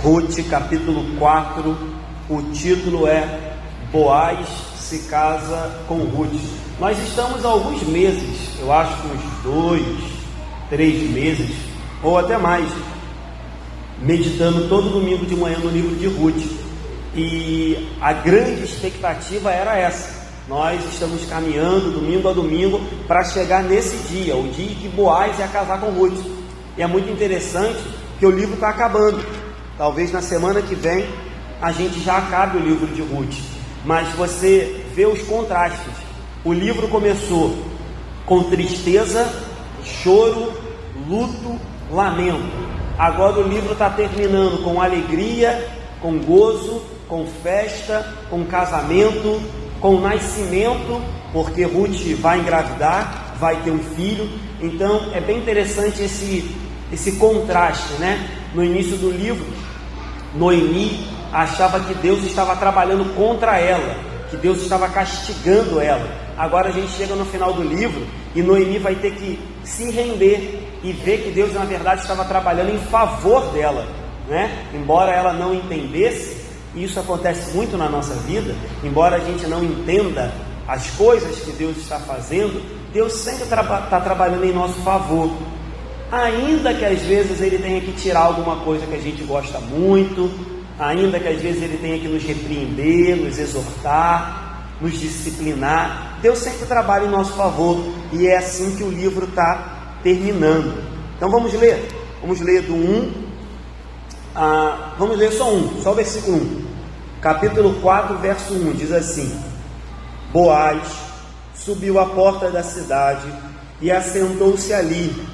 Ruth, capítulo 4, o título é Boaz se casa com Ruth. Nós estamos há alguns meses, eu acho que uns 2, 3 meses, ou até mais, meditando todo domingo de manhã no livro de Ruth. E a grande expectativa era essa. Nós estamos caminhando domingo a domingo para chegar nesse dia, o dia que Boaz ia casar com Ruth. E é muito interessante que o livro está acabando. Talvez na semana que vem a gente já acabe o livro de Ruth. Mas você vê os contrastes. O livro começou com tristeza, choro, luto, lamento. Agora o livro está terminando com alegria, com gozo, com festa, com casamento, com nascimento, porque Ruth vai engravidar, vai ter um filho. Então é bem interessante esse contraste, né? No início do livro, Noemi achava que Deus estava trabalhando contra ela, que Deus estava castigando ela. Agora a gente chega no final do livro e Noemi vai ter que se render e ver que Deus na verdade estava trabalhando em favor dela, né? Embora ela não entendesse, e isso acontece muito na nossa vida, embora a gente não entenda as coisas que Deus está fazendo, Deus sempre está trabalhando em nosso favor. Ainda que às vezes Ele tenha que tirar alguma coisa que a gente gosta muito, ainda que às vezes Ele tenha que nos repreender, nos exortar, nos disciplinar, Deus sempre trabalha em nosso favor, e é assim que o livro está terminando. Então vamos ler do 1, vamos ler só o versículo 1, capítulo 4, verso 1, diz assim: Boaz subiu à porta da cidade e assentou-se ali.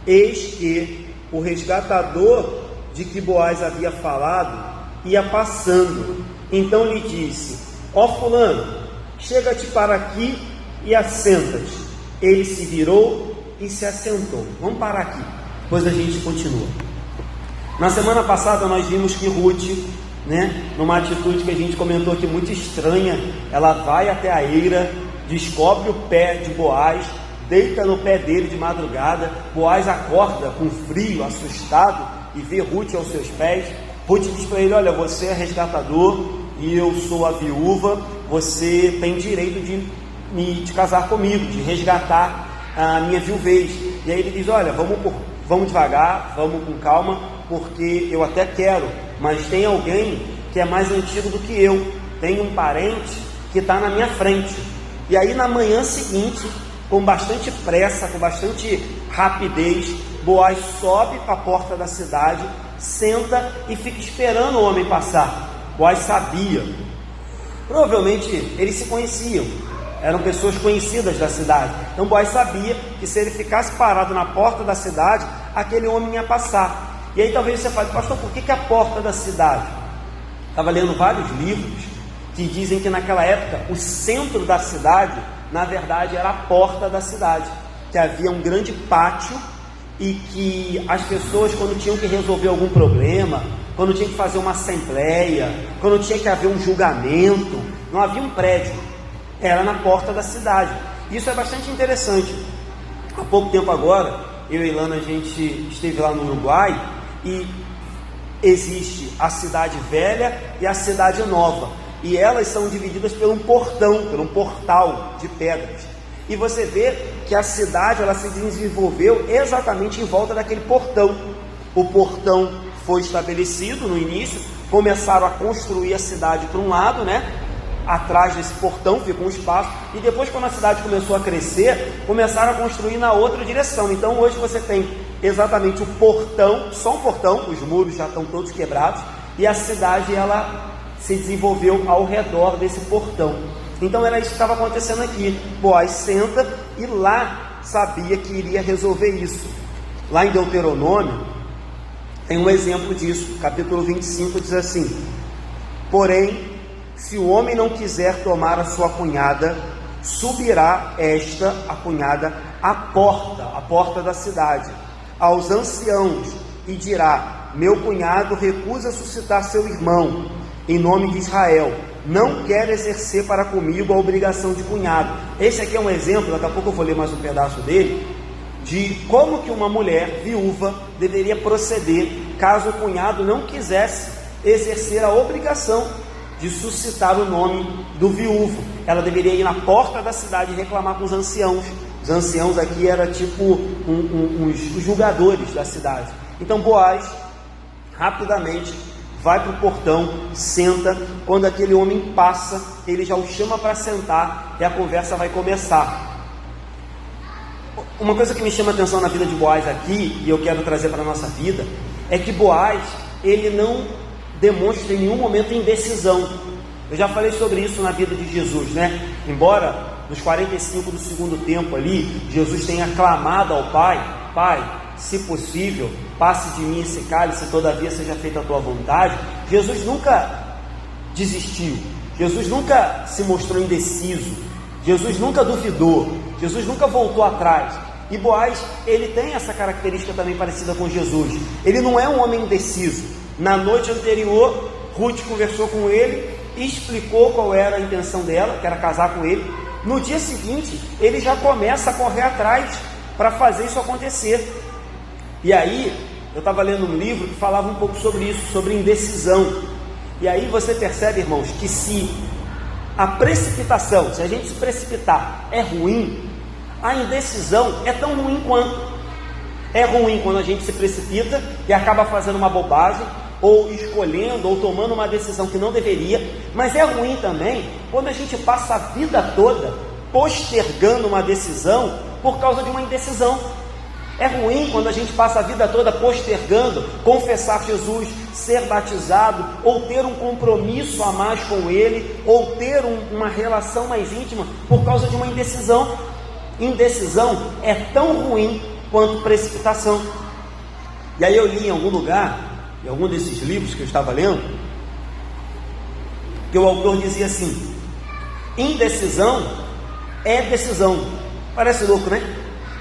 Eis que o resgatador de que Boaz havia falado ia passando. Então lhe disse: ó fulano, chega-te para aqui e assenta-te. Ele se virou e se assentou. Vamos parar aqui, depois a gente continua. Na semana passada nós vimos que Ruth, numa atitude que a gente comentou aqui muito estranha, ela vai até a eira, descobre o pé de Boaz, deita no pé dele de madrugada. Boaz acorda com frio, assustado, e vê Ruth aos seus pés. Ruth diz para ele: olha, você é resgatador e eu sou a viúva, você tem direito de casar comigo, de resgatar a minha viuvez. E aí ele diz: olha, vamos devagar, vamos com calma, porque eu até quero, mas tem alguém que é mais antigo do que eu, tem um parente que está na minha frente. E aí na manhã seguinte, com bastante pressa, com bastante rapidez, Boaz sobe para a porta da cidade, senta e fica esperando o homem passar. Boaz sabia, provavelmente eles se conheciam, eram pessoas conhecidas da cidade. Então Boaz sabia que se ele ficasse parado na porta da cidade, aquele homem ia passar. E aí talvez você fale: pastor, por que a porta da cidade? Estava lendo vários livros que dizem que naquela época o centro da cidade, na verdade, era a porta da cidade, que havia um grande pátio e que as pessoas, quando tinham que resolver algum problema, quando tinham que fazer uma assembleia, quando tinha que haver um julgamento, não havia um prédio, era na porta da cidade. Isso é bastante interessante. Há pouco tempo agora, eu e Ilana, a gente esteve lá no Uruguai, e existe a cidade velha e a cidade nova, e elas são divididas por um portal de pedras. E você vê que a cidade, ela se desenvolveu exatamente em volta daquele portão. O portão foi estabelecido no início, começaram a construir a cidade para um lado, atrás desse portão ficou um espaço, e depois, quando a cidade começou a crescer, começaram a construir na outra direção. Então hoje você tem exatamente o portão, só um portão, os muros já estão todos quebrados, e a cidade, ela se desenvolveu ao redor desse portão. Então era isso que estava acontecendo aqui. Boaz senta e lá sabia que iria resolver isso. Lá em Deuteronômio tem um exemplo disso, capítulo 25 diz assim: porém, se o homem não quiser tomar a sua cunhada, subirá a cunhada, à porta da cidade, aos anciãos, e dirá: meu cunhado recusa suscitar seu irmão, em nome de Israel, não quer exercer para comigo a obrigação de cunhado. Esse aqui é um exemplo, daqui a pouco eu vou ler mais um pedaço dele, de como que uma mulher viúva deveria proceder caso o cunhado não quisesse exercer a obrigação de suscitar o nome do viúvo. Ela deveria ir na porta da cidade e reclamar com os anciãos. Os anciãos aqui eram tipo os julgadores da cidade. Então Boaz rapidamente vai para o portão, senta. Quando aquele homem passa, ele já o chama para sentar e a conversa vai começar. Uma coisa que me chama a atenção na vida de Boaz aqui, e eu quero trazer para a nossa vida, é que Boaz, ele não demonstra em nenhum momento indecisão. Eu já falei sobre isso na vida de Jesus, né? Embora nos 45 do segundo tempo ali, Jesus tenha clamado ao Pai: Pai, se possível, passe de mim esse cálice, todavia seja feita a tua vontade. Jesus nunca desistiu, Jesus nunca se mostrou indeciso, Jesus nunca duvidou, Jesus nunca voltou atrás. E Boaz, ele tem essa característica também parecida com Jesus. Ele não é um homem indeciso. Na noite anterior, Ruth conversou com ele e explicou qual era a intenção dela, que era casar com ele. No dia seguinte, ele já começa a correr atrás para fazer isso acontecer. E aí, eu estava lendo um livro que falava um pouco sobre isso, sobre indecisão. E aí você percebe, irmãos, que se a precipitação, se a gente se precipitar, é ruim, a indecisão é tão ruim quanto. É ruim quando a gente se precipita e acaba fazendo uma bobagem, ou escolhendo, ou tomando uma decisão que não deveria. Mas é ruim também quando a gente passa a vida toda postergando uma decisão por causa de uma indecisão. É ruim quando a gente passa a vida toda postergando confessar Jesus, ser batizado, ou ter um compromisso a mais com Ele, ou ter uma relação mais íntima por causa de uma indecisão. Indecisão é tão ruim quanto precipitação. E aí eu li em algum lugar, em algum desses livros que eu estava lendo, que o autor dizia assim: indecisão é decisão. Parece louco, né?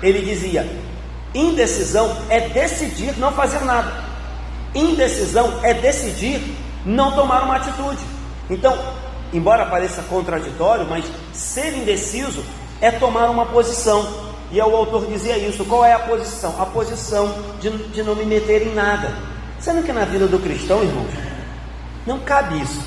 Ele dizia: indecisão é decidir não fazer nada. Indecisão é decidir não tomar uma atitude. Então, embora pareça contraditório, mas ser indeciso é tomar uma posição. E o autor dizia isso. Qual é a posição? A posição de não me meter em nada. Sendo que na vida do cristão, irmãos, não cabe isso.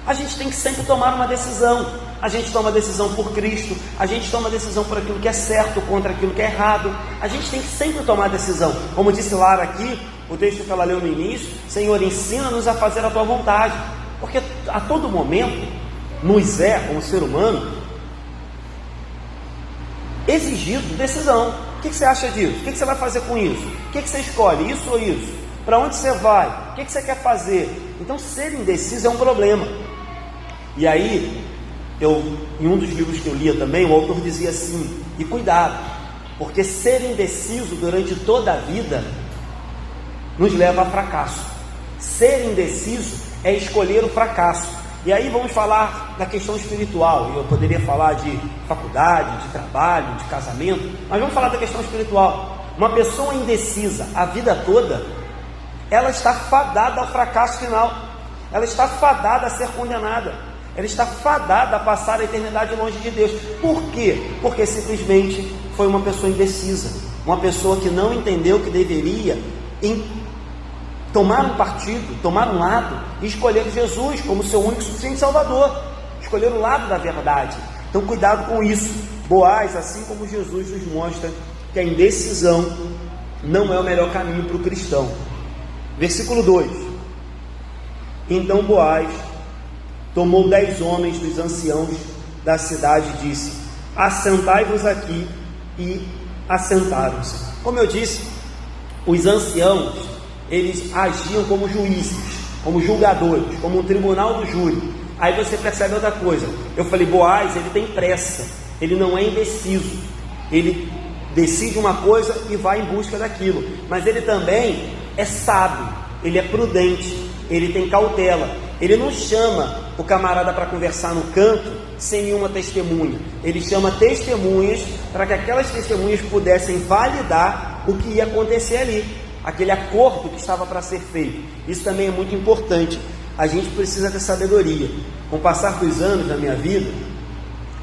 A gente tem que sempre tomar uma decisão. A gente toma decisão por Cristo, a gente toma decisão por aquilo que é certo, contra aquilo que é errado. A gente tem que sempre tomar decisão. Como disse Lara aqui, o texto que ela leu no início: Senhor, ensina-nos a fazer a tua vontade. Porque a todo momento nos é, como ser humano, exigido decisão. O que você acha disso? O que você vai fazer com isso? O que você escolhe? Isso ou isso? Para onde você vai? O que você quer fazer? Então ser indeciso é um problema. E aí, em um dos livros que eu lia também, o autor dizia assim: e cuidado, porque ser indeciso durante toda a vida nos leva a fracasso. Ser indeciso é escolher o fracasso. E aí vamos falar da questão espiritual. Eu poderia falar de faculdade, de trabalho, de casamento, mas vamos falar da questão espiritual. Uma pessoa indecisa a vida toda, ela está fadada ao fracasso final. Ela está fadada a ser condenada. Ela está fadada a passar a eternidade longe de Deus. Por quê? Porque simplesmente foi uma pessoa indecisa, uma pessoa que não entendeu que deveria tomar um partido, tomar um lado e escolher Jesus como seu único e suficiente Salvador, escolher o lado da verdade. Então cuidado com isso. Boaz, assim como Jesus, nos mostra que a indecisão não é o melhor caminho para o cristão. Versículo 2: então Boaz tomou 10 homens dos anciãos da cidade e disse: assentai-vos aqui. E assentaram-se. Como eu disse, os anciãos, eles agiam como juízes, como julgadores, como um tribunal do júri. Aí você percebe outra coisa. Eu falei, Boaz, ele tem pressa, ele não é indeciso, ele decide uma coisa e vai em busca daquilo, mas ele também é sábio, ele é prudente, ele tem cautela. Ele não chama o camarada para conversar no canto sem nenhuma testemunha. Ele chama testemunhas para que aquelas testemunhas pudessem validar o que ia acontecer ali, aquele acordo que estava para ser feito. Isso também é muito importante. A gente precisa ter sabedoria. Com o passar dos anos na minha vida,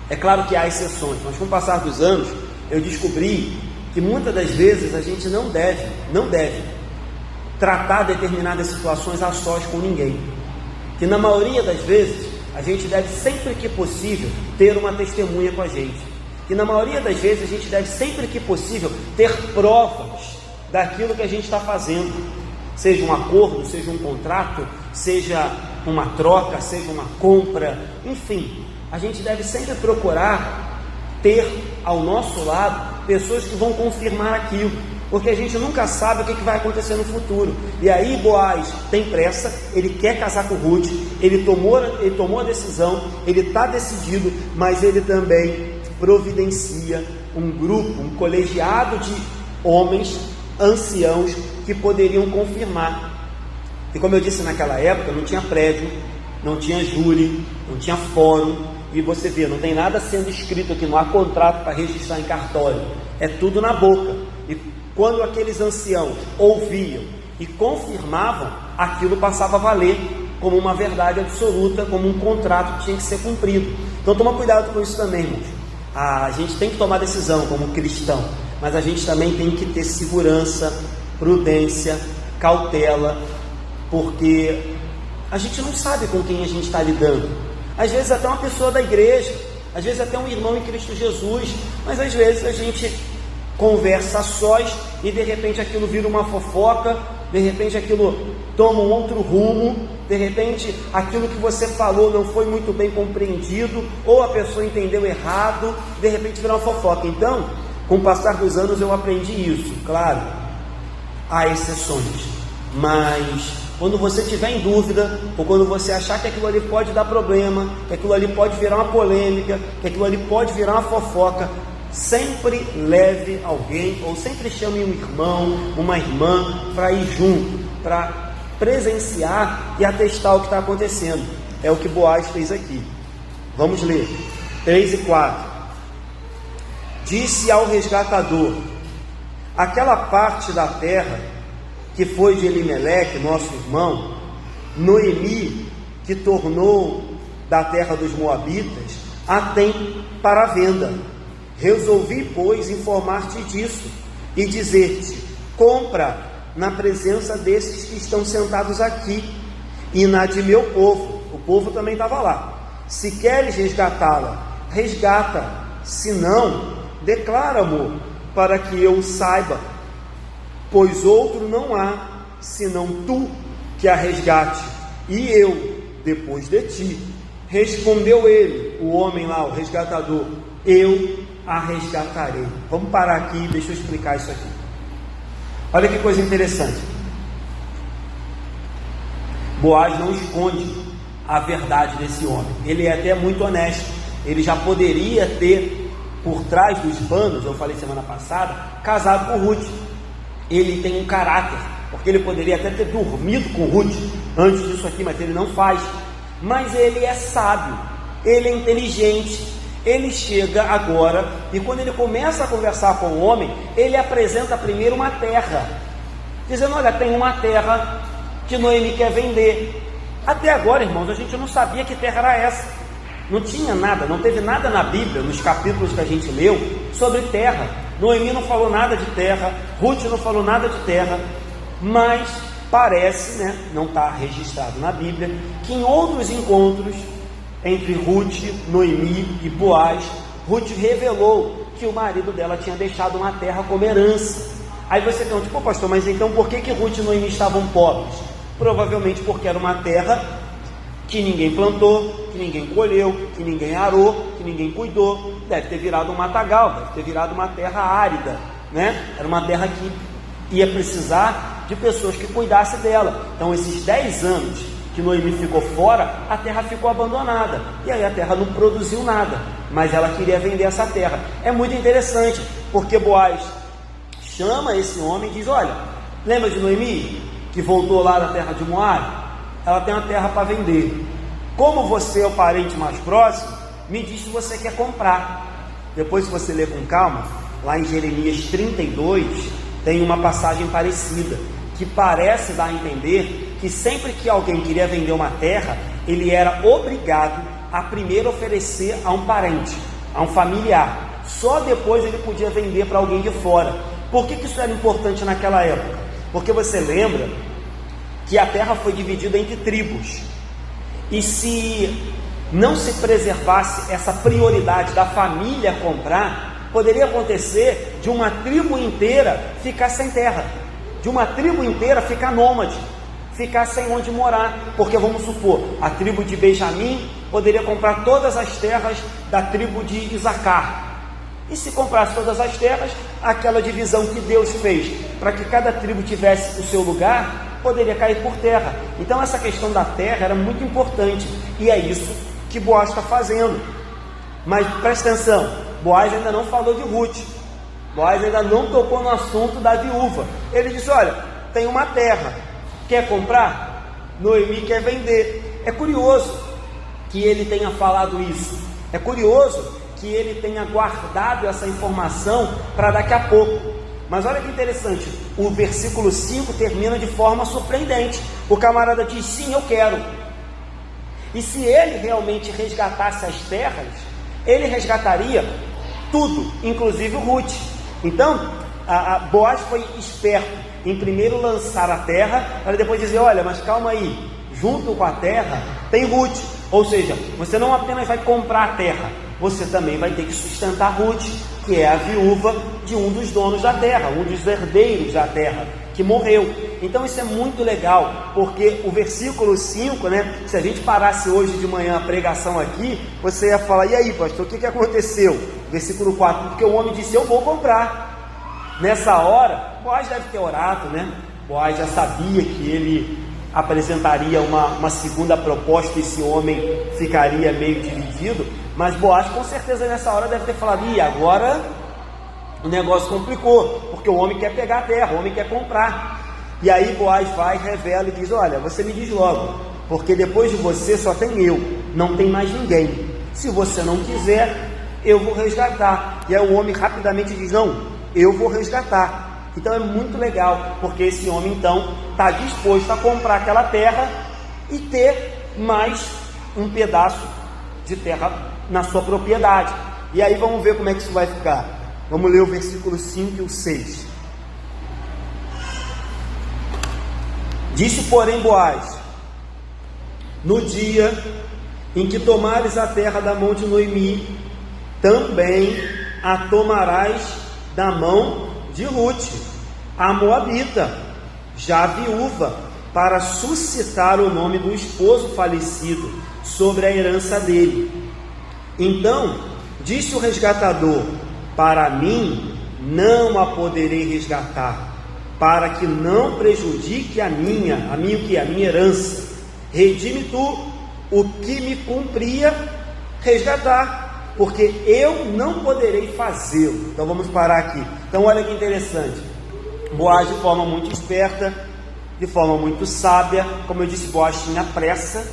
é claro que há exceções, mas com o passar dos anos eu descobri que muitas das vezes a gente não deve tratar determinadas situações a sós com ninguém. Que na maioria das vezes, a gente deve sempre que possível ter uma testemunha com a gente. Que na maioria das vezes, a gente deve sempre que possível ter provas daquilo que a gente está fazendo. Seja um acordo, seja um contrato, seja uma troca, seja uma compra, enfim. A gente deve sempre procurar ter ao nosso lado pessoas que vão confirmar aquilo, porque a gente nunca sabe o que vai acontecer no futuro. E aí Boaz tem pressa, ele quer casar com Ruth, ele tomou a decisão, ele está decidido, mas ele também providencia um grupo, um colegiado de homens anciãos que poderiam confirmar. E como eu disse, naquela época não tinha prédio, não tinha júri, não tinha fórum. E você vê, não tem nada sendo escrito aqui, não há contrato para registrar em cartório, é tudo na boca. E quando aqueles anciãos ouviam e confirmavam, aquilo passava a valer como uma verdade absoluta, como um contrato que tinha que ser cumprido. Então toma cuidado com isso também, irmãos. A gente tem que tomar decisão como cristão, mas a gente também tem que ter segurança, prudência, cautela, porque a gente não sabe com quem a gente está lidando. Às vezes até uma pessoa da igreja, às vezes até um irmão em Cristo Jesus, mas às vezes a gente conversa a sós e de repente aquilo vira uma fofoca, de repente aquilo toma um outro rumo, de repente aquilo que você falou não foi muito bem compreendido, ou a pessoa entendeu errado, de repente vira uma fofoca. Então, com o passar dos anos eu aprendi isso. Claro, há exceções, mas quando você estiver em dúvida, ou quando você achar que aquilo ali pode dar problema, que aquilo ali pode virar uma polêmica, que aquilo ali pode virar uma fofoca, sempre leve alguém, ou sempre chame um irmão, uma irmã, para ir junto, para presenciar e atestar o que está acontecendo. É o que Boaz fez aqui. Vamos ler, 3 e 4. Disse ao resgatador: aquela parte da terra que foi de Elimeleque, nosso irmão, Noemi, que tornou da terra dos Moabitas, a tem para venda. Resolvi, pois, informar-te disso e dizer-te: compra na presença desses que estão sentados aqui e na de meu povo. O povo também estava lá. Se queres resgatá-la, resgata. Se não, declara, amor, para que eu saiba, pois outro não há, senão tu que a resgate, e eu depois de ti. Respondeu ele, o homem lá, o resgatador: eu a resgatarei. Vamos parar aqui e deixa eu explicar isso aqui. Olha que coisa interessante. Boaz não esconde a verdade desse homem, ele é até muito honesto. Ele já poderia ter, por trás dos panos, eu falei semana passada, casado com Ruth. Ele tem um caráter, porque ele poderia até ter dormido com Ruth antes disso aqui, mas ele não faz. Mas ele é sábio, ele é inteligente, ele chega agora, e quando ele começa a conversar com o homem, ele apresenta primeiro uma terra, dizendo: olha, tem uma terra que Noemi quer vender. Até agora, irmãos, a gente não sabia que terra era essa, não tinha nada, não teve nada na Bíblia, nos capítulos que a gente leu, sobre terra. Noemi não falou nada de terra, Ruth não falou nada de terra, mas parece, não está registrado na Bíblia, que em outros encontros entre Ruth, Noemi e Boaz, Ruth revelou que o marido dela tinha deixado uma terra como herança. Aí você pergunta: pô, pastor, mas então por que Ruth e Noemi estavam pobres? Provavelmente porque era uma terra que ninguém plantou, que ninguém colheu, que ninguém arou, que ninguém cuidou. Deve ter virado um matagal, deve ter virado uma terra árida, Era uma terra que ia precisar de pessoas que cuidassem dela. Então esses 10 anos que Noemi ficou fora, a terra ficou abandonada, e aí a terra não produziu nada, mas ela queria vender essa terra. É muito interessante, porque Boaz chama esse homem e diz: olha, lembra de Noemi, que voltou lá da terra de Moabe? Ela tem uma terra para vender. Como você é o parente mais próximo, me diz se você quer comprar. Depois, se você ler com calma, lá em Jeremias 32, tem uma passagem parecida, que parece dar a entender que sempre que alguém queria vender uma terra, ele era obrigado a primeiro oferecer a um parente, a um familiar. Só depois ele podia vender para alguém de fora. Por que isso era importante naquela época? Porque você lembra que a terra foi dividida entre tribos, e se não se preservasse essa prioridade da família comprar, poderia acontecer de uma tribo inteira ficar sem terra, de uma tribo inteira ficar nômade, ficar sem onde morar, porque vamos supor, a tribo de Benjamim poderia comprar todas as terras da tribo de Isacar, e se comprasse todas as terras, aquela divisão que Deus fez para que cada tribo tivesse o seu lugar, poderia cair por terra. Então essa questão da terra era muito importante, e é isso que Boaz está fazendo. Mas presta atenção, Boaz ainda não falou de Ruth, Boaz ainda não tocou no assunto da viúva. Ele disse: olha, tem uma terra, quer comprar? Noemi quer vender. É curioso que ele tenha falado isso, é curioso que ele tenha guardado essa informação para daqui a pouco. Mas olha que interessante, o versículo 5 termina de forma surpreendente. O camarada diz: sim, eu quero. E se ele realmente resgatasse as terras, ele resgataria tudo, inclusive o Ruth. Então, Boaz foi esperto em primeiro lançar a terra, para depois dizer: olha, mas calma aí, junto com a terra tem Ruth. Ou seja, você não apenas vai comprar a terra, você também vai ter que sustentar Ruth, que é a viúva de um dos donos da terra, um dos herdeiros da terra, que morreu. Então isso é muito legal, porque o versículo 5, né, se a gente parasse hoje de manhã a pregação aqui, você ia falar: e aí, pastor, o que aconteceu? Versículo 4, porque o homem disse: eu vou comprar. Nessa hora, Boaz deve ter orado, né? Boaz já sabia que ele apresentaria uma segunda proposta, e esse homem ficaria meio dividido, mas Boaz com certeza nessa hora deve ter falado: e agora o negócio complicou, porque o homem quer pegar a terra, o homem quer comprar. E aí Boaz vai, revela e diz: olha, você me diz logo, porque depois de você só tem eu, não tem mais ninguém. Se você não quiser, eu vou resgatar. E aí o homem rapidamente diz: não, eu vou resgatar. Então é muito legal, porque esse homem então está disposto a comprar aquela terra e ter mais um pedaço de terra na sua propriedade. E aí vamos ver como é que isso vai ficar. Vamos ler o versículo 5 e o 6. Disse, porém, Boaz: no dia em que tomares a terra da mão de Noemi, também a tomarás da mão de Ruth, a moabita, já viúva, para suscitar o nome do esposo falecido sobre a herança dele. Então disse o resgatador: para mim não a poderei resgatar, para que não prejudique a minha herança. Redime tu o que me cumpria resgatar, porque eu não poderei fazê-lo. Então vamos parar aqui. Então olha que interessante, Boaz, de forma muito esperta, de forma muito sábia, como eu disse, Boaz tinha pressa,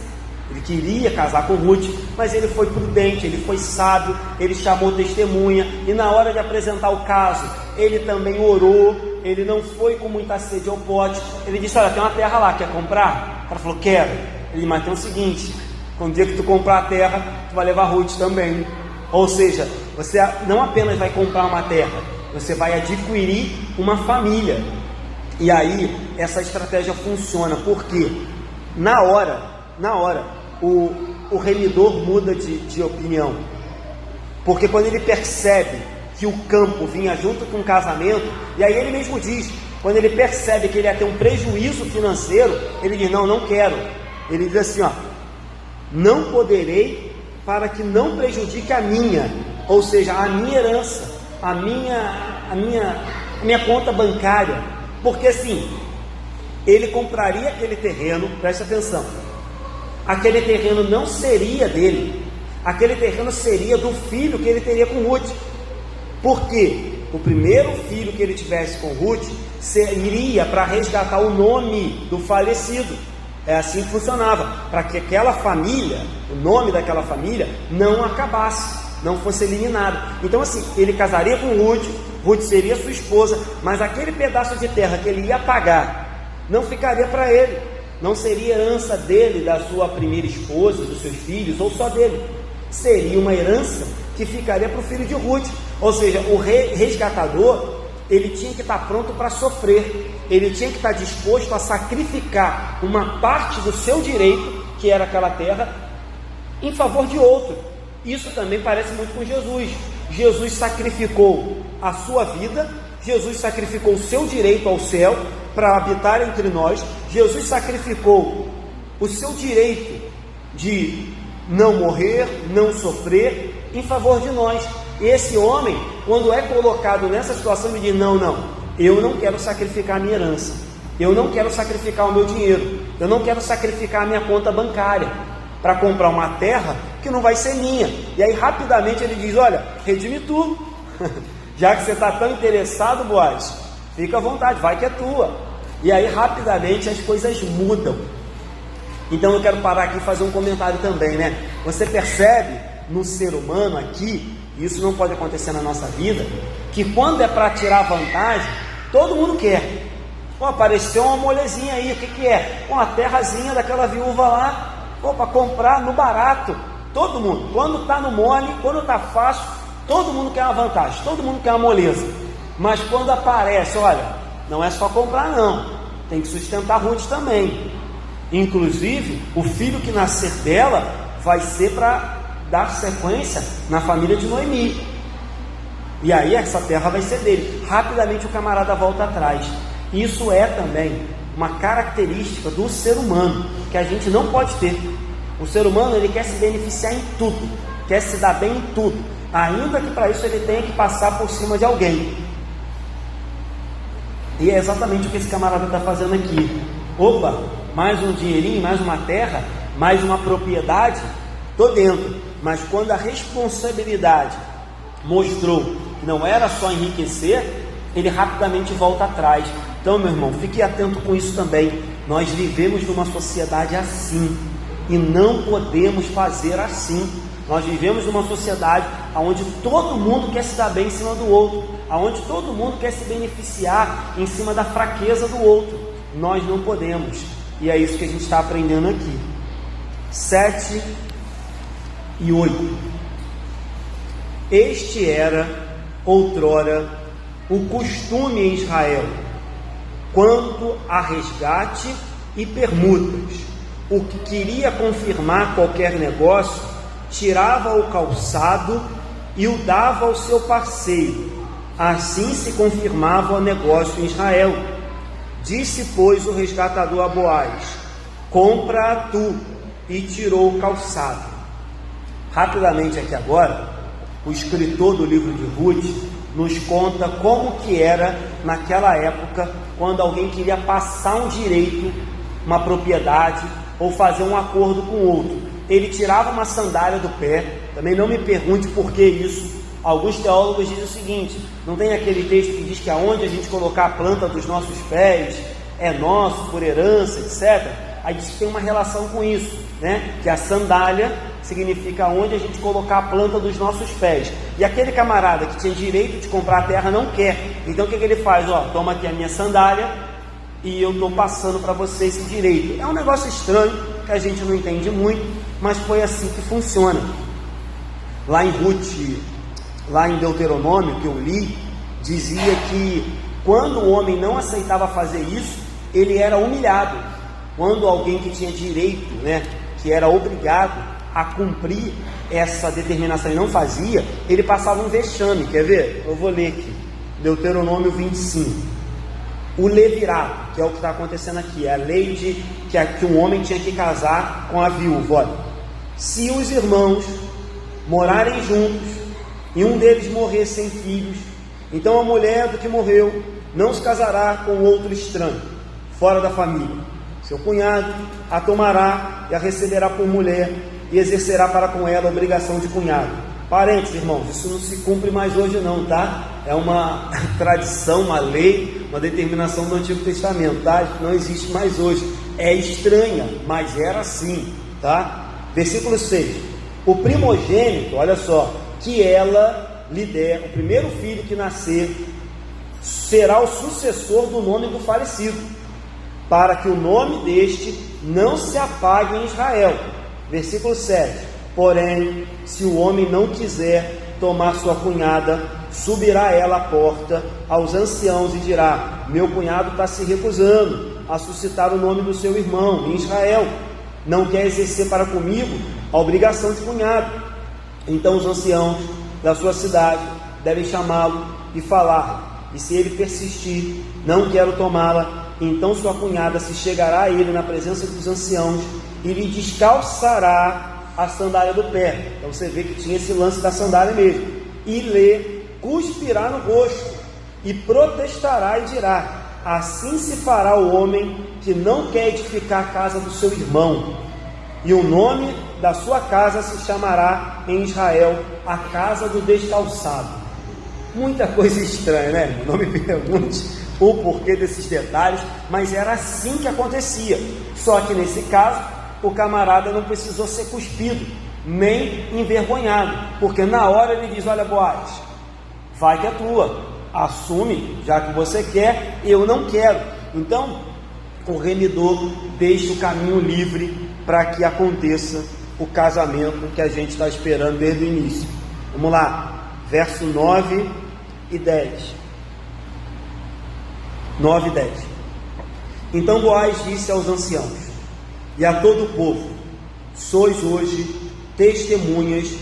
ele queria casar com Ruth, mas ele foi prudente, ele foi sábio, ele chamou testemunha, e na hora de apresentar o caso, ele também orou, ele não foi com muita sede ao pote. Ele disse: olha, tem uma terra lá, quer comprar? O cara falou: quero. Ele: mas tem o seguinte, no dia que tu comprar a terra, tu vai levar Ruth também. Ou seja, você não apenas vai comprar uma terra, você vai adquirir uma família. E aí essa estratégia funciona, porque na hora o remidor muda de opinião, porque quando ele percebe que o campo vinha junto com o casamento, e aí ele mesmo diz, quando ele percebe que ele ia ter um prejuízo financeiro, ele diz: não quero. Ele diz assim: não poderei, para que não prejudique a minha, ou seja, a minha herança, a minha conta bancária. Porque assim, ele compraria aquele terreno, presta atenção, aquele terreno não seria dele, aquele terreno seria do filho que ele teria com Ruth, porque o primeiro filho que ele tivesse com Ruth iria para resgatar o nome do falecido. É assim que funcionava, para que aquela família, o nome daquela família não acabasse, não fosse eliminado. Então assim, ele casaria com Ruth, Ruth seria sua esposa, mas aquele pedaço de terra que ele ia pagar não ficaria para ele, não seria herança dele, da sua primeira esposa, dos seus filhos, ou só dele. Seria uma herança que ficaria para o filho de Ruth. Ou seja, o resgatador, ele tinha que estar pronto para sofrer, ele tinha que estar disposto a sacrificar uma parte do seu direito, que era aquela terra, em favor de outro. Isso também parece muito com Jesus. Jesus sacrificou a sua vida, Jesus sacrificou o seu direito ao céu para habitar entre nós, Jesus sacrificou o seu direito de não morrer, não sofrer, em favor de nós. Esse homem, quando é colocado nessa situação, ele diz: não, eu não quero sacrificar a minha herança, eu não quero sacrificar o meu dinheiro, eu não quero sacrificar a minha conta bancária para comprar uma terra que não vai ser minha. E aí rapidamente ele diz: olha, redime tudo, já que você está tão interessado, Boaz, fica à vontade, vai que é tua. E aí rapidamente as coisas mudam. Então eu quero parar aqui e fazer um comentário também, né? Você percebe no ser humano aqui, isso não pode acontecer na nossa vida, que quando é para tirar vantagem, todo mundo quer. Pô, apareceu uma molezinha aí, o que é? Uma terrazinha daquela viúva lá, para comprar no barato. Todo mundo, quando está no mole, quando está fácil, todo mundo quer uma vantagem, todo mundo quer uma moleza. Mas quando aparece, olha, não é só comprar não, tem que sustentar Ruth também. Inclusive, o filho que nascer dela vai ser para dar sequência na família de Noemi. E aí essa terra vai ser dele. Rapidamente o camarada volta atrás. Isso é também uma característica do ser humano que a gente não pode ter. O ser humano, ele quer se beneficiar em tudo, quer se dar bem em tudo, ainda que para isso ele tenha que passar por cima de alguém. E é exatamente o que esse camarada está fazendo aqui. Opa, mais um dinheirinho, mais uma terra, mais uma propriedade, estou dentro. Mas quando a responsabilidade mostrou que não era só enriquecer, ele rapidamente volta atrás. Então, meu irmão, fique atento com isso também. Nós vivemos numa sociedade assim, e não podemos fazer assim. Nós vivemos numa sociedade onde todo mundo quer se dar bem em cima do outro, onde todo mundo quer se beneficiar em cima da fraqueza do outro. Nós não podemos, e é isso que a gente está aprendendo aqui. 7 e 8. Este era outrora o costume em Israel quanto a resgate e permutas. O que queria confirmar qualquer negócio tirava o calçado e o dava ao seu parceiro. Assim se confirmava o negócio em Israel. Disse, pois, o resgatador a Boaz: compra tu, e tirou o calçado. Rapidamente aqui agora, o escritor do livro de Ruth nos conta como que era naquela época, quando alguém queria passar um direito, uma propriedade, ou fazer um acordo com o outro. Ele tirava uma sandália do pé. Também não me pergunte por que isso. Alguns teólogos dizem o seguinte: não tem aquele texto que diz que aonde a gente colocar a planta dos nossos pés é nosso, por herança, etc. Aí diz que tem uma relação com isso, né? Que a sandália significa onde a gente colocar a planta dos nossos pés. E aquele camarada que tinha direito de comprar a terra não quer. Então o que ele faz? Toma aqui a minha sandália e eu estou passando para você esse direito. É um negócio estranho, que a gente não entende muito, mas foi assim que funciona. Lá em Ruth, lá em Deuteronômio, que eu li, dizia que quando o homem não aceitava fazer isso, ele era humilhado. Quando alguém que tinha direito, que era obrigado a cumprir essa determinação e não fazia, ele passava um vexame. Quer ver? Eu vou ler aqui, Deuteronômio 25. O levirato, que é o que está acontecendo aqui, é a lei de que um homem tinha que casar com a viúva. Olha, se os irmãos morarem juntos e um deles morrer sem filhos, então a mulher do que morreu não se casará com outro estranho, fora da família. Seu cunhado a tomará e a receberá por mulher e exercerá para com ela a obrigação de cunhado. Parênteses, irmãos, isso não se cumpre mais hoje não, tá? É uma tradição, uma lei, uma determinação do Antigo Testamento, tá? Não existe mais hoje. É estranha, mas era assim, tá? Versículo 6. O primogênito, olha só, que ela lhe der, o primeiro filho que nascer, será o sucessor do nome do falecido, para que o nome deste não se apague em Israel. Versículo 7. Porém, se o homem não quiser tomar sua cunhada, subirá ela à porta aos anciãos e dirá: meu cunhado está se recusando a suscitar o nome do seu irmão em Israel, não quer exercer para comigo a obrigação de cunhado. Então os anciãos da sua cidade devem chamá-lo e falar, e se ele persistir, não quero tomá-la, então sua cunhada se chegará a ele na presença dos anciãos e lhe descalçará a sandália do pé. Então você vê que tinha esse lance da sandália mesmo. E lhe cuspirá no rosto e protestará e dirá: assim se fará o homem que não quer edificar a casa do seu irmão, e o nome da sua casa se chamará em Israel a casa do descalçado. Muita coisa estranha, né? Não me pergunte o porquê desses detalhes, mas era assim que acontecia. Só que nesse caso, o camarada não precisou ser cuspido, nem envergonhado, porque na hora ele diz: olha, Boaz, vai que é tua, assume, já que você quer, eu não quero. Então o remidor deixa o caminho livre para que aconteça o casamento que a gente está esperando desde o início. Vamos lá, verso 9 e 10. 9 e 10. Então Boaz disse aos anciãos e a todo o povo: sois hoje testemunhas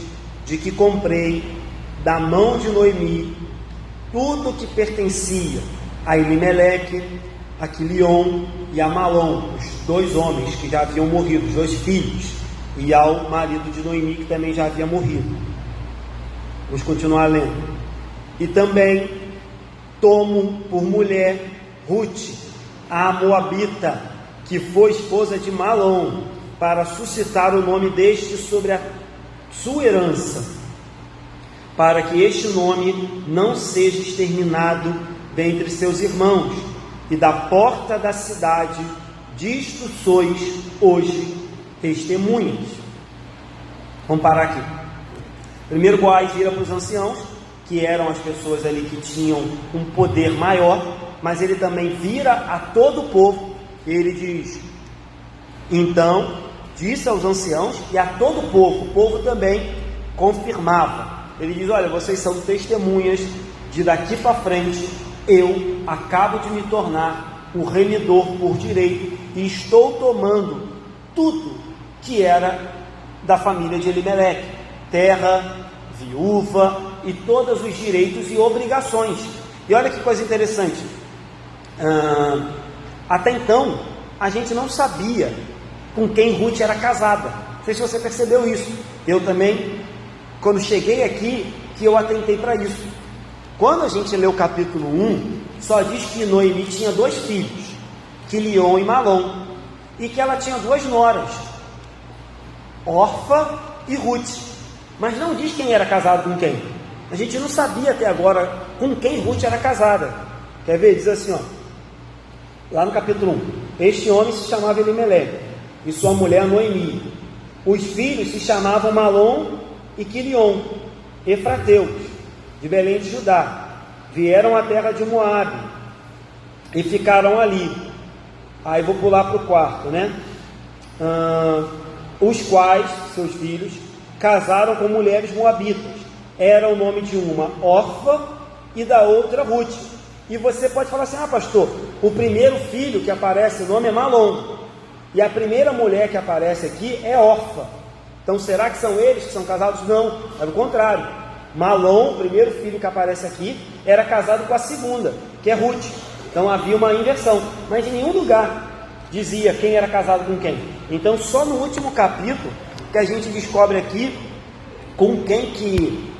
de que comprei da mão de Noemi tudo o que pertencia a Elimeleque, a Quilion e a Malom, os dois homens que já haviam morrido, os dois filhos, e ao marido de Noemi, que também já havia morrido. Vamos continuar lendo. E também tomo por mulher Rute, a moabita, que foi esposa de Malom, para suscitar o nome deste sobre a sua herança, para que este nome não seja exterminado dentre seus irmãos, e da porta da cidade disto sois hoje testemunhas. Vamos parar aqui. Primeiro Boaz vira para os anciãos, que eram as pessoas ali que tinham um poder maior, mas ele também vira a todo o povo, e ele diz: então disse aos anciãos e a todo o povo também confirmava. Ele diz: olha, vocês são testemunhas de daqui para frente eu acabo de me tornar o remidor por direito e estou tomando tudo que era da família de Elimeleque, terra, viúva e todos os direitos e obrigações. E olha que coisa interessante, até então a gente não sabia com quem Ruth era casada. Não sei se você percebeu isso. Eu também, quando cheguei aqui, que eu atentei para isso. Quando a gente lê o capítulo 1, só diz que Noemi tinha dois filhos, Quilion e Malom, e que ela tinha duas noras, Orfa e Ruth, mas não diz quem era casado com quem. A gente não sabia até agora com quem Ruth era casada. Quer ver? Diz assim, ó, lá no capítulo 1: este homem se chamava Elimeleque e sua mulher Noemi. Os filhos se chamavam Malom e Quilion, efrateus, de Belém de Judá. Vieram à terra de Moabe e ficaram ali. Aí vou pular para o quarto, né? Os quais, seus filhos, casaram com mulheres moabitas. Era o nome de uma Orfa e da outra Ruth. E você pode falar assim: ah, pastor, o primeiro filho que aparece o nome é Malom, e a primeira mulher que aparece aqui é Orfa. Então será que são eles que são casados? Não, é o contrário. Malom, o primeiro filho que aparece aqui, era casado com a segunda, que é Ruth. Então havia uma inversão, mas em nenhum lugar dizia quem era casado com quem. Então só no último capítulo que a gente descobre aqui com quem que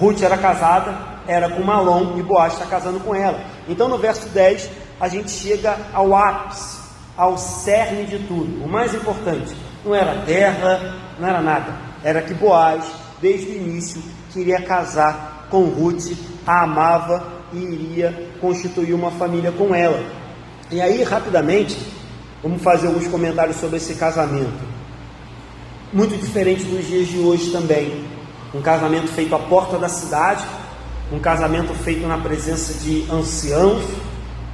Ruth era casada, era com Malom, e Boaz está casando com ela. Então no verso 10 a gente chega ao ápice, ao cerne de tudo. O mais importante não era terra, não era nada, era que Boaz, desde o início, queria casar com Ruth, a amava e iria constituir uma família com ela. E aí, rapidamente, vamos fazer alguns comentários sobre esse casamento. Muito diferente dos dias de hoje também. Um casamento feito à porta da cidade, um casamento feito na presença de anciãos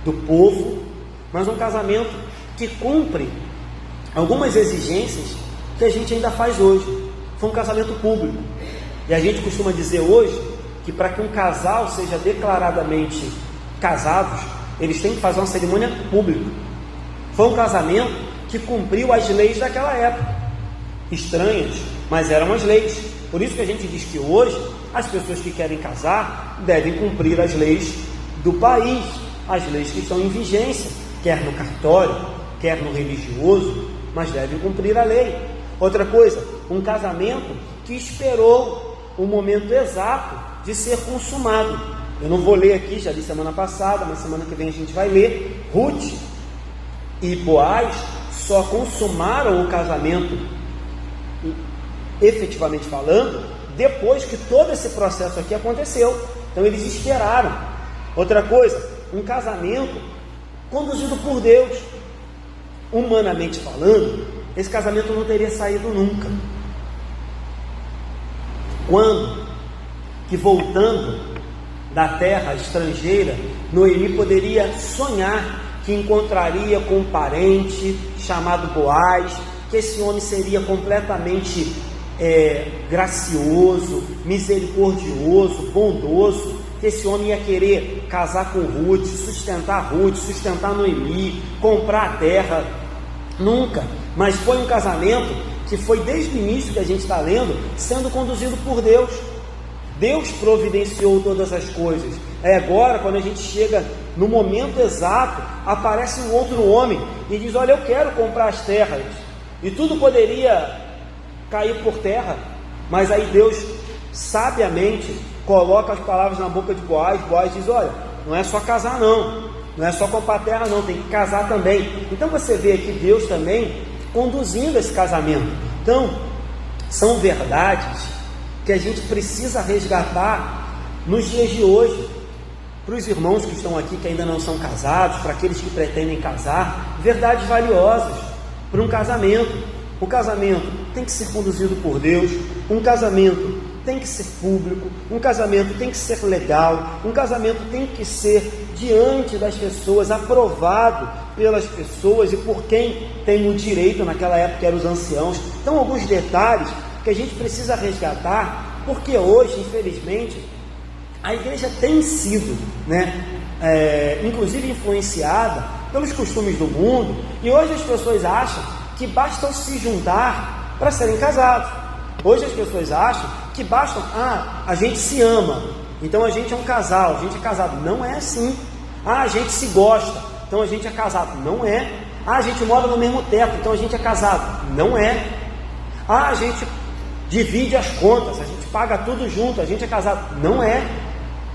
do povo, mas um casamento que cumpre algumas exigências que a gente ainda faz hoje. Foi um casamento público. E a gente costuma dizer hoje que para que um casal seja declaradamente casados, eles têm que fazer uma cerimônia pública. Foi um casamento que cumpriu as leis daquela época, estranhas, mas eram as leis. Por isso que a gente diz que hoje as pessoas que querem casar devem cumprir as leis do país, as leis que estão em vigência, quer no cartório, quer no religioso, mas devem cumprir a lei. Outra coisa, um casamento que esperou o momento exato de ser consumado. Eu não vou ler aqui, já li semana passada, mas semana que vem a gente vai ler. Ruth e Boaz só consumaram o casamento, efetivamente falando, depois que todo esse processo aqui aconteceu. Então eles esperaram. Outra coisa, um casamento conduzido por Deus. Humanamente falando, esse casamento não teria saído nunca. Quando que, voltando da terra estrangeira, Noemi poderia sonhar que encontraria com um parente chamado Boaz, que esse homem seria completamente gracioso, misericordioso, bondoso, que esse homem ia querer casar com Ruth, sustentar Noemi, comprar a terra. Nunca. Mas foi um casamento que foi, desde o início que a gente está lendo, sendo conduzido por Deus. Deus providenciou todas as coisas. Agora, quando a gente chega no momento exato, aparece um outro homem e diz: olha, eu quero comprar as terras. E tudo poderia cair por terra, mas aí Deus sabiamente coloca as palavras na boca de Boaz. Boaz diz: olha, não é só casar não é só comprar terra não, tem que casar também. Então você vê aqui Deus também conduzindo esse casamento. Então são verdades que a gente precisa resgatar nos dias de hoje. Para os irmãos que estão aqui, que ainda não são casados, para aqueles que pretendem casar, verdades valiosas para um casamento. O casamento tem que ser conduzido por Deus, um casamento tem que ser público, um casamento tem que ser legal, um casamento tem que ser diante das pessoas, aprovado pelas pessoas e por quem tem o direito, naquela época que eram os anciãos. Então, alguns detalhes que a gente precisa resgatar, porque hoje, infelizmente, a igreja tem sido, inclusive influenciada pelos costumes do mundo, e hoje as pessoas acham que basta se juntar para serem casados. Hoje as pessoas acham que basta, a gente se ama, então a gente é um casal, a gente é casado. Não é assim. A gente se gosta, então a gente é casado. Não é. A gente mora no mesmo teto, então a gente é casado. Não é. A gente divide as contas, a gente paga tudo junto, a gente é casado. Não é.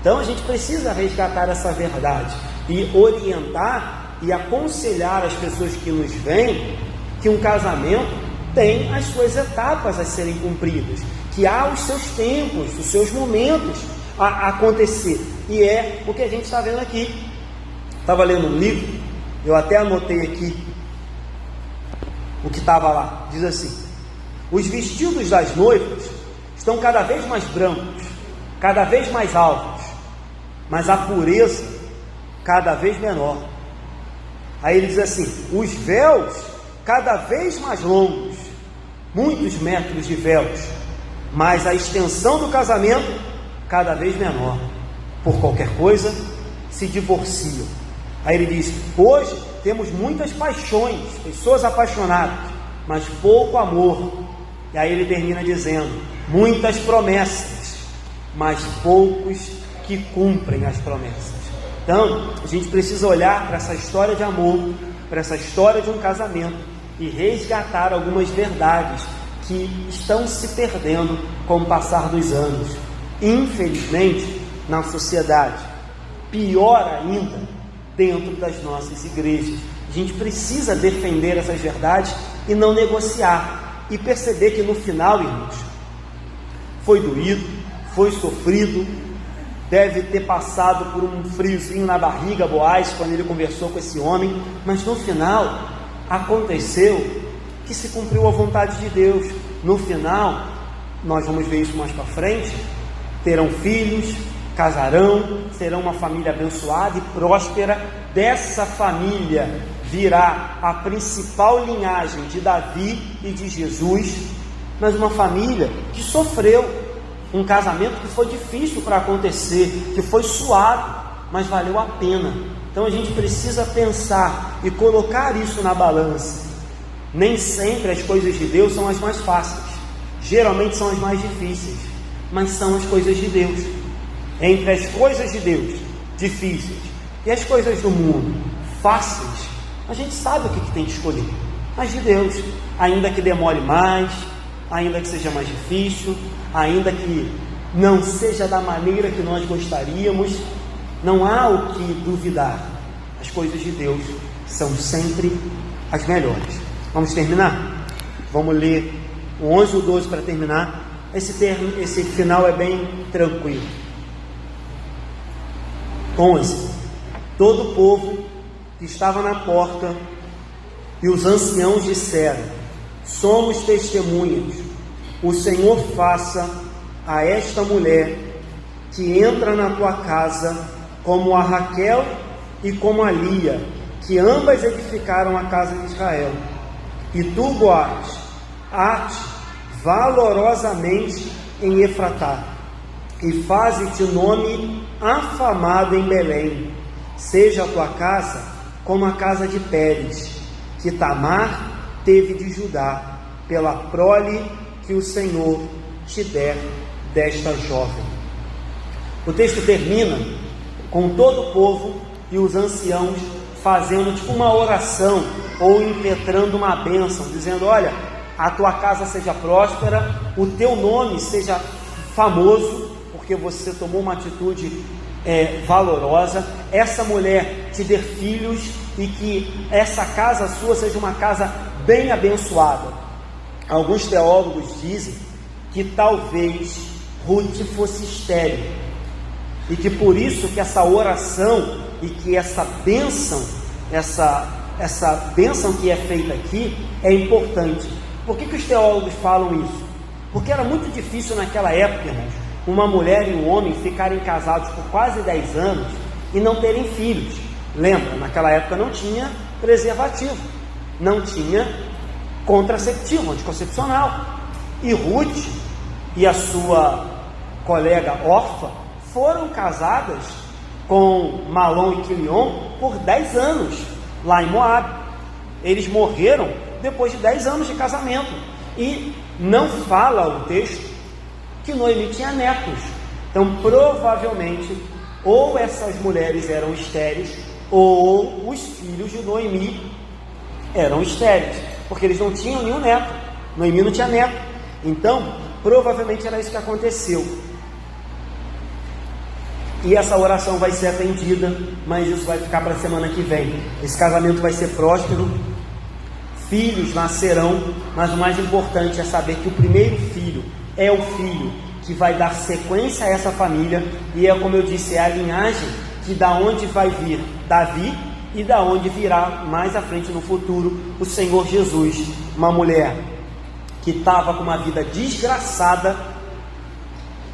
Então a gente precisa resgatar essa verdade e orientar e aconselhar as pessoas que nos veem que um casamento tem as suas etapas a serem cumpridas, que há os seus tempos, os seus momentos a acontecer, e é o que a gente está vendo aqui. Estava lendo um livro, eu até anotei aqui o que estava lá. Diz assim: os vestidos das noivas estão cada vez mais brancos, cada vez mais altos, mas a pureza cada vez menor. Aí ele diz assim: os véus cada vez mais longos, muitos metros de véus, mas a extensão do casamento cada vez menor. Por qualquer coisa se divorciam. Aí ele diz: hoje temos muitas paixões, pessoas apaixonadas, mas pouco amor. E aí ele termina dizendo: muitas promessas, mas poucos que cumprem as promessas. Então a gente precisa olhar para essa história de amor, para essa história de um casamento, e resgatar algumas verdades que estão se perdendo com o passar dos anos, infelizmente, na sociedade. Pior ainda, dentro das nossas igrejas. A gente precisa defender essas verdades e não negociar, e perceber que no final, irmãos, foi doído, foi sofrido, deve ter passado por um friozinho na barriga Boaz quando ele conversou com esse homem, mas no final aconteceu que se cumpriu a vontade de Deus. No final, nós vamos ver isso mais para frente, terão filhos, casarão, serão uma família abençoada e próspera. Dessa família virá a principal linhagem de Davi e de Jesus, mas uma família que sofreu, um casamento que foi difícil para acontecer, que foi suado, mas valeu a pena. Então a gente precisa pensar e colocar isso na balança. Nem sempre as coisas de Deus são as mais fáceis, geralmente são as mais difíceis, mas são as coisas de Deus. Entre as coisas de Deus difíceis e as coisas do mundo fáceis, a gente sabe o que tem que escolher. As de Deus, ainda que demore mais, ainda que seja mais difícil, ainda que não seja da maneira que nós gostaríamos, não há o que duvidar. As coisas de Deus são sempre as melhores. Vamos terminar? Vamos ler o 11 e o 12 para terminar. Esse final é bem tranquilo. 11. Todo o povo que estava na porta e os anciãos disseram: somos testemunhas. O Senhor faça a esta mulher que entra na tua casa como a Raquel e como a Lia, que ambas edificaram a casa de Israel. E tu, Boaz, ate valorosamente em Efratá, e faze-te nome afamado em Belém. Seja a tua casa como a casa de Pérez, que Tamar teve de Judá, pela prole que o Senhor te der desta jovem. O texto termina com todo o povo e os anciãos fazendo tipo uma oração ou impetrando uma bênção, dizendo: olha, a tua casa seja próspera, o teu nome seja famoso, porque você tomou uma atitude valorosa, essa mulher te dê filhos e que essa casa sua seja uma casa bem abençoada. Alguns teólogos dizem que talvez Ruth fosse estéril e que por isso que essa oração e que essa bênção que é feita aqui é importante. Por que os teólogos falam isso? Porque era muito difícil naquela época, irmãos, uma mulher e um homem ficarem casados por quase 10 anos e não terem filhos. Lembra, naquela época não tinha preservativo, não tinha contraceptivo, anticoncepcional. E Ruth e a sua colega Orfa foram casadas com Malom e Quilion por 10 anos lá em Moabe. Eles morreram depois de 10 anos de casamento, e não fala o texto que Noemi tinha netos. Então provavelmente ou essas mulheres eram estéreis, ou os filhos de Noemi eram estéreis, porque eles não tinham nenhum neto. Noemi não tinha neto. Então provavelmente era isso que aconteceu. E essa oração vai ser atendida, mas isso vai ficar para a semana que vem. Esse casamento vai ser próspero, filhos nascerão, mas o mais importante é saber que o primeiro filho é o filho que vai dar sequência a essa família, e é como eu disse, é a linhagem que da onde vai vir Davi e da onde virá mais à frente no futuro o Senhor Jesus. Uma mulher que estava com uma vida desgraçada,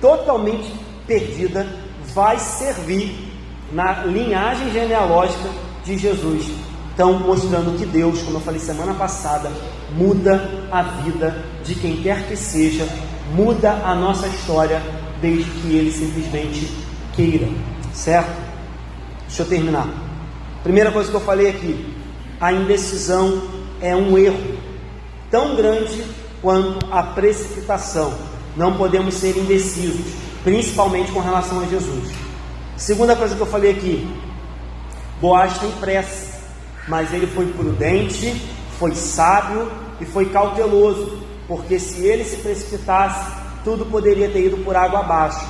totalmente perdida, vai servir na linhagem genealógica de Jesus. Então, mostrando que Deus, como eu falei semana passada, muda a vida de quem quer que seja, muda a nossa história, desde que Ele simplesmente queira, certo? Deixa eu terminar. Primeira coisa que eu falei aqui: a indecisão é um erro tão grande quanto a precipitação. Não podemos ser indecisos, principalmente com relação a Jesus. Segunda coisa que eu falei aqui: Boaz tem pressa, mas ele foi prudente, foi sábio e foi cauteloso, porque se ele se precipitasse, tudo poderia ter ido por água abaixo.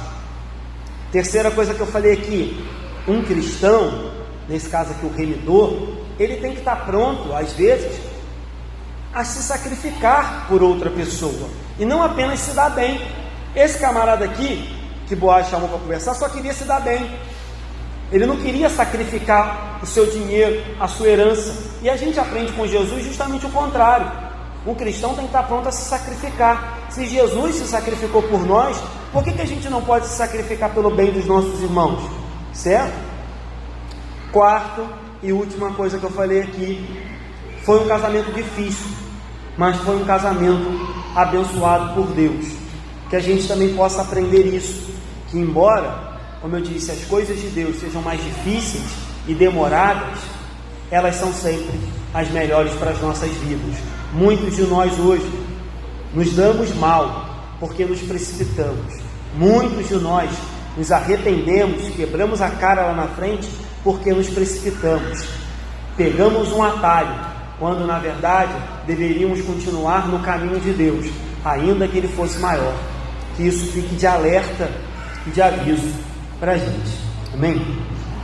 Terceira coisa que eu falei aqui: um cristão, nesse caso aqui o remidor, ele tem que estar pronto, às vezes, a se sacrificar por outra pessoa, e não apenas se dar bem. Esse camarada aqui, que Boaz chamou para conversar, só queria se dar bem. Ele não queria sacrificar o seu dinheiro, a sua herança. E a gente aprende com Jesus justamente o contrário. Um cristão tem que estar pronto a se sacrificar. Se Jesus se sacrificou por nós, por que a gente não pode se sacrificar pelo bem dos nossos irmãos? Certo? Quarto e última coisa que eu falei aqui: foi um casamento difícil, mas foi um casamento abençoado por Deus. que a gente também possa aprender isso, que embora, como eu disse, as coisas de Deus sejam mais difíceis e demoradas, elas são sempre as melhores para as nossas vidas. Muitos de nós hoje nos damos mal porque nos precipitamos. Muitos de nós nos arrependemos, quebramos a cara lá na frente porque nos precipitamos. Pegamos um atalho, quando na verdade deveríamos continuar no caminho de Deus, ainda que ele fosse maior. Que isso fique de alerta e de aviso para a gente. Amém?